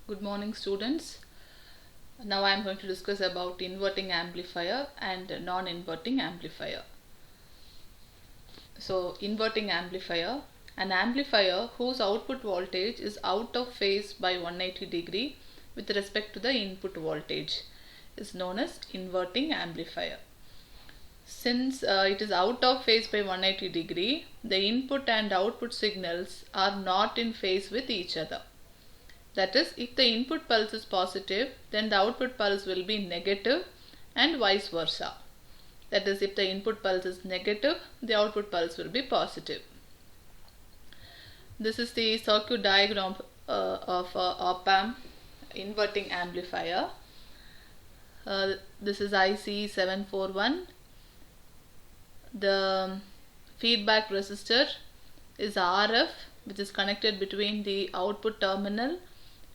Good morning, students. Now I am going to discuss about inverting amplifier and non-inverting amplifier. So, inverting amplifier, an amplifier whose output voltage is out of phase by 180 degree with respect to the input voltage is known as inverting amplifier. Since it is out of phase by 180 degree, the input and output signals are not in phase with each other. That is, if the input pulse is positive, then the output pulse will be negative and vice versa. That is, if the input pulse is negative, the output pulse will be positive. This is the circuit diagram of op-amp inverting amplifier. This is IC 741. The feedback resistor is RF, which is connected between the output terminal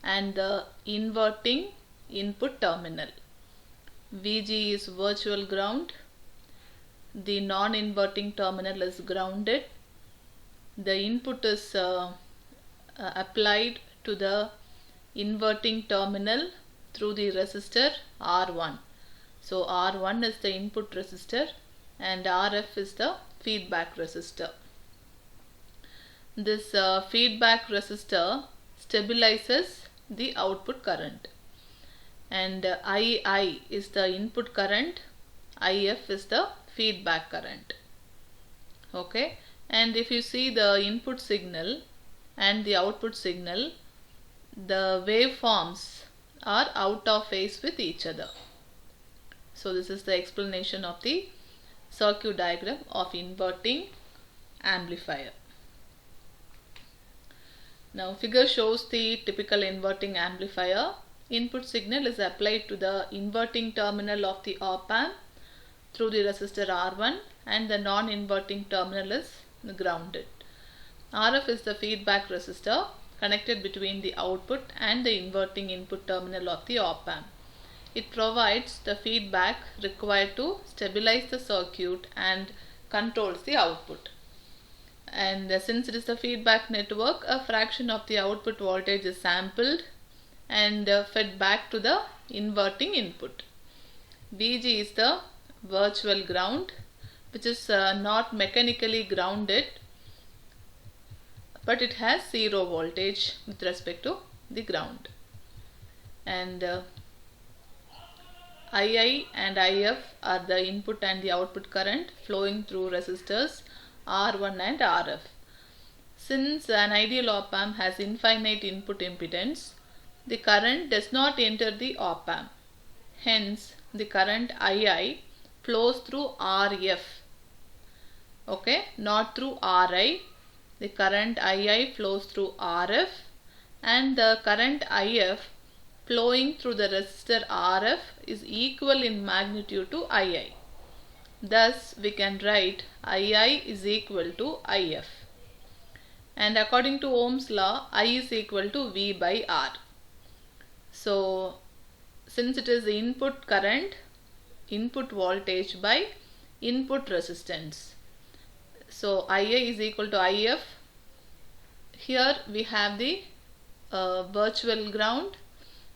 and the inverting input terminal. VG is virtual ground. The non-inverting terminal is grounded. The input is applied to the inverting terminal through the resistor R1. So R1 is the input resistor and RF is the feedback resistor. This feedback resistor stabilizes the output current, and II is the input current, IF is the feedback current. Okay, and if you see the input signal and the output signal, the waveforms are out of phase with each other. So this is the explanation of the circuit diagram of inverting amplifier. Now figure shows the typical inverting amplifier. Input signal is applied to the inverting terminal of the op-amp through the resistor R1 and the non-inverting terminal is grounded. RF is the feedback resistor connected between the output and the inverting input terminal of the op-amp. It provides the feedback required to stabilize the circuit and controls the output. And since it is the feedback network, a fraction of the output voltage is sampled and fed back to the inverting input. VG is the virtual ground, which is not mechanically grounded, but it has zero voltage with respect to the ground. And II and IF are the input and the output current flowing through resistors R1 and RF. Since an ideal op-amp has infinite input impedance, the current does not enter the op-amp. Hence, the current II flows through RF. Okay, not through RI. The current II flows through RF, and the current IF flowing through the resistor RF is equal in magnitude to II. Thus, we can write II is equal to IF. And according to Ohm's law, I is equal to V by R. So, since it is input current, input voltage by input resistance. So, IA is equal to IF. Here we have the virtual ground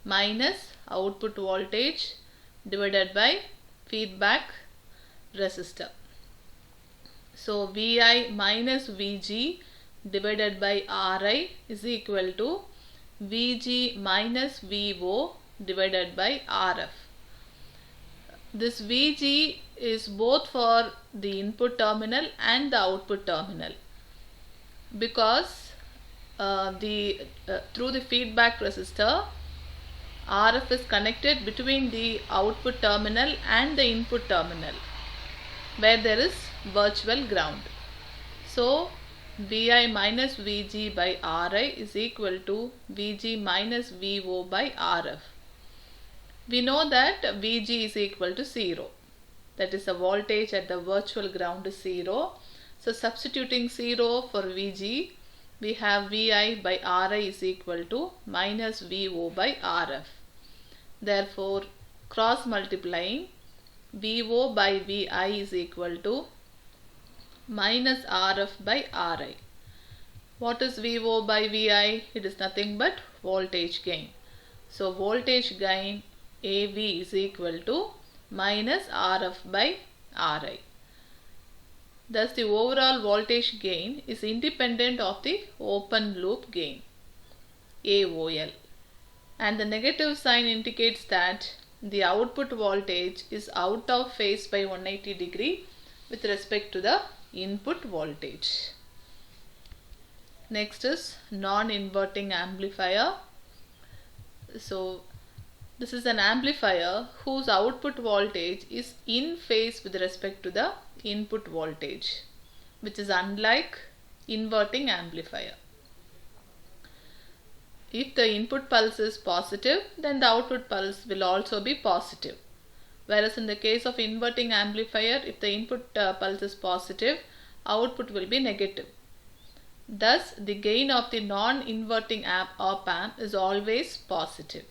minus output voltage divided by feedback resistor. So VI minus VG divided by RI is equal to VG minus VO divided by RF. This VG is both for the input terminal and the output terminal, because through the feedback resistor, RF is connected between the output terminal and the input terminal, where there is virtual ground. So VI minus VG by RI is equal to VG minus VO by RF. We know that VG is equal to 0. That is, the voltage at the virtual ground is 0. So substituting 0 for VG, we have VI by RI is equal to minus VO by RF. Therefore, cross multiplying, VO by VI is equal to minus RF by RI. What is VO by VI? It is nothing but voltage gain. So voltage gain AV is equal to minus RF by RI. Thus the overall voltage gain is independent of the open loop gain AOL, and the negative sign indicates that the output voltage is out of phase by 180 degree with respect to the input voltage. Next is non-inverting amplifier. So this is an amplifier whose output voltage is in phase with respect to the input voltage, which is unlike inverting amplifier. If the input pulse is positive, then the output pulse will also be positive. Whereas in the case of inverting amplifier, if the input pulse is positive, output will be negative. Thus, the gain of the non-inverting op-amp is always positive.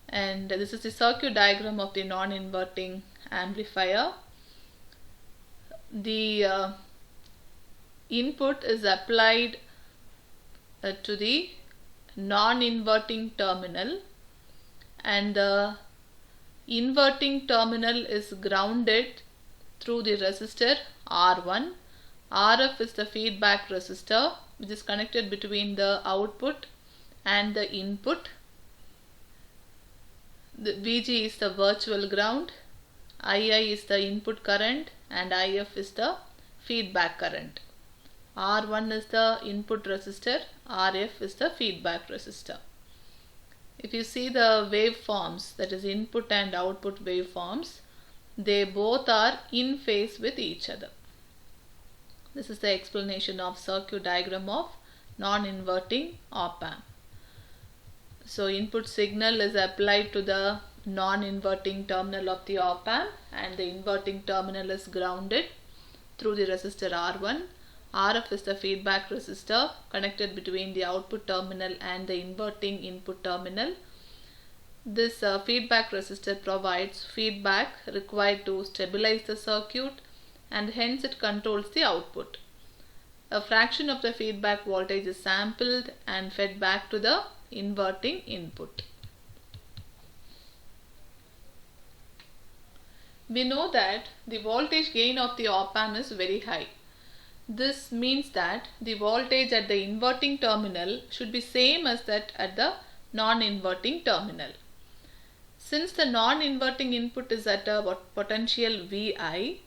And this is the circuit diagram of the non-inverting amplifier. The input is applied to the non-inverting terminal, and the inverting terminal is grounded through the resistor R1. RF is the feedback resistor which is connected between the output and the input. The VG is the virtual ground, II is the input current, and IF is the feedback current. R1 is the input resistor, RF is the feedback resistor. If you see the waveforms, that is input and output waveforms, they both are in phase with each other. This is the explanation of circuit diagram of non-inverting op-amp. So input signal is applied to the non-inverting terminal of the op-amp, and the inverting terminal is grounded through the resistor R1. RF is the feedback resistor connected between the output terminal and the inverting input terminal. This feedback resistor provides feedback required to stabilize the circuit, and hence it controls the output. A fraction of the feedback voltage is sampled and fed back to the inverting input. We know that the voltage gain of the op-amp is very high. This means that the voltage at the inverting terminal should be same as that at the non-inverting terminal. Since the non-inverting input is at a potential Vi,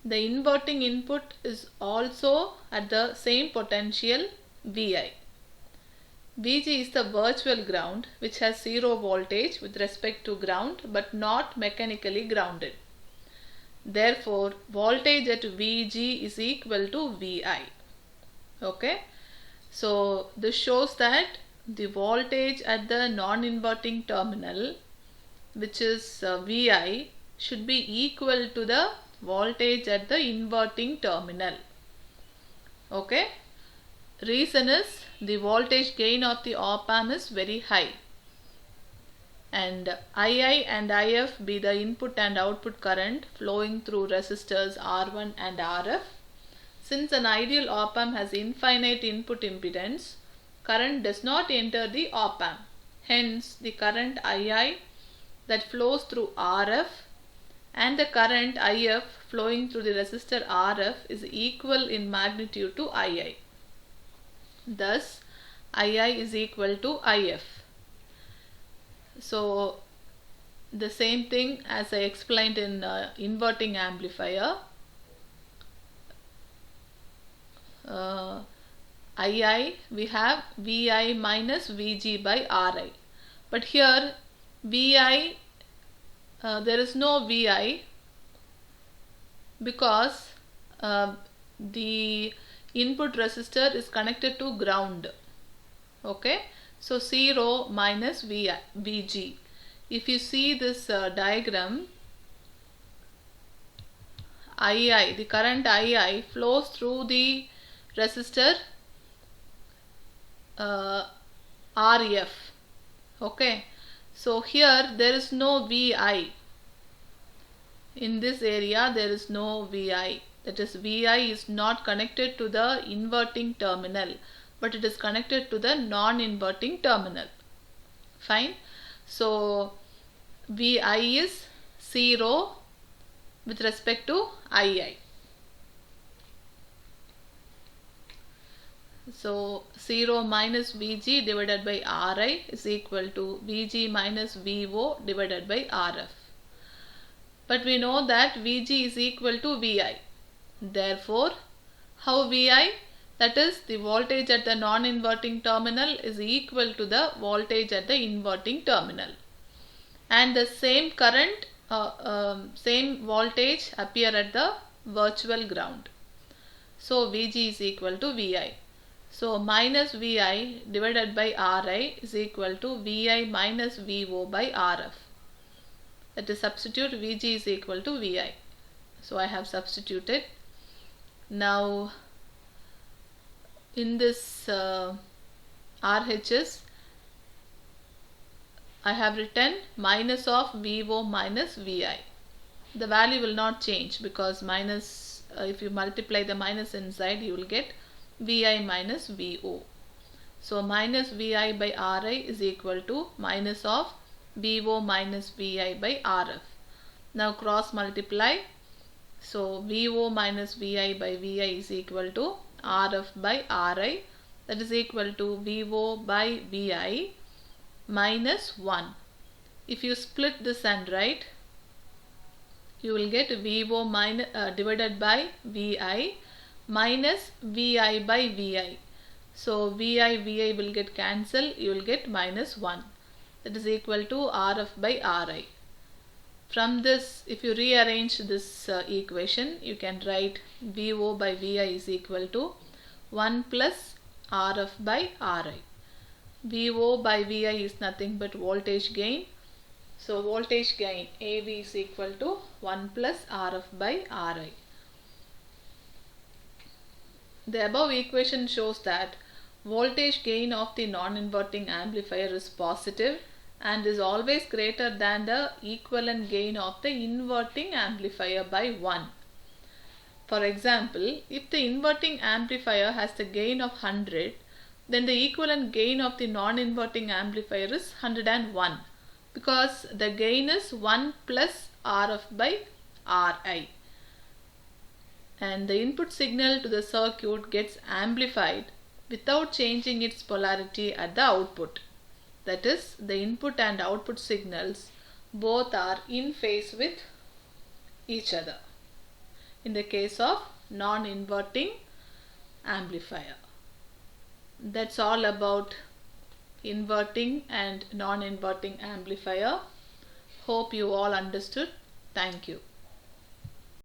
the inverting input is also at the same potential Vi. Vg is the virtual ground which has zero voltage with respect to ground but not mechanically grounded. Therefore, voltage at Vg is equal to Vi. Okay. So, this shows that the voltage at the non-inverting terminal, which is Vi, should be equal to the voltage at the inverting terminal. Okay. Reason is the voltage gain of the op-amp is very high, and II and IF be the input and output current flowing through resistors R1 and RF. Since an ideal op-amp has infinite input impedance, current does not enter the op-amp. Hence, the current II that flows through RF and the current IF flowing through the resistor RF is equal in magnitude to II. Thus, II is equal to IF. So, the same thing as I explained in inverting amplifier. II, we have Vi minus Vg by Ri. But here Vi, there is no Vi because the input resistor is connected to ground. Okay. So 0 minus Vg. If you see this diagram, II, the current II flows through the resistor Rf. Okay. So here there is no Vi. In this area there is no Vi. That is, Vi is not connected to the inverting terminal, but it is connected to the non-inverting terminal. Fine. So Vi is 0 with respect to Ii. So 0 minus Vg divided by Ri is equal to Vg minus Vo divided by Rf. But we know that Vg is equal to Vi. Therefore, how Vi? That is, the voltage at the non-inverting terminal is equal to the voltage at the inverting terminal. And the same current, same voltage appear at the virtual ground. So Vg is equal to Vi. So minus Vi divided by Ri is equal to Vi minus Vo by Rf. That is, substitute Vg is equal to Vi. So I have substituted. Now in this RHS, I have written minus of Vo minus Vi. The value will not change because minus, if you multiply the minus inside, you will get Vi minus Vo. So minus Vi by Ri is equal to minus of Vo minus Vi by Rf. Now cross multiply. So Vo minus Vi by Vi is equal to Rf by Ri, that is equal to Vo by Vi minus 1. If you split this and write, you will get Vo minus divided by Vi minus Vi by Vi. So Vi will get cancelled, you will get minus 1. That is equal to Rf by Ri. From this, if you rearrange this equation, you can write Vo by Vi is equal to 1 plus Rf by Ri. Vo by Vi is nothing but voltage gain. So voltage gain AV is equal to 1 plus Rf by Ri. The above equation shows that voltage gain of the non-inverting amplifier is positive and is always greater than the equivalent gain of the inverting amplifier by 1. For example, if the inverting amplifier has the gain of 100, then the equivalent gain of the non-inverting amplifier is 101 because the gain is 1 plus Rf by Ri. And the input signal to the circuit gets amplified without changing its polarity at the output. That is, the input and output signals both are in phase with each other in the case of non-inverting amplifier. That's all about inverting and non-inverting amplifier. Hope you all understood. Thank you.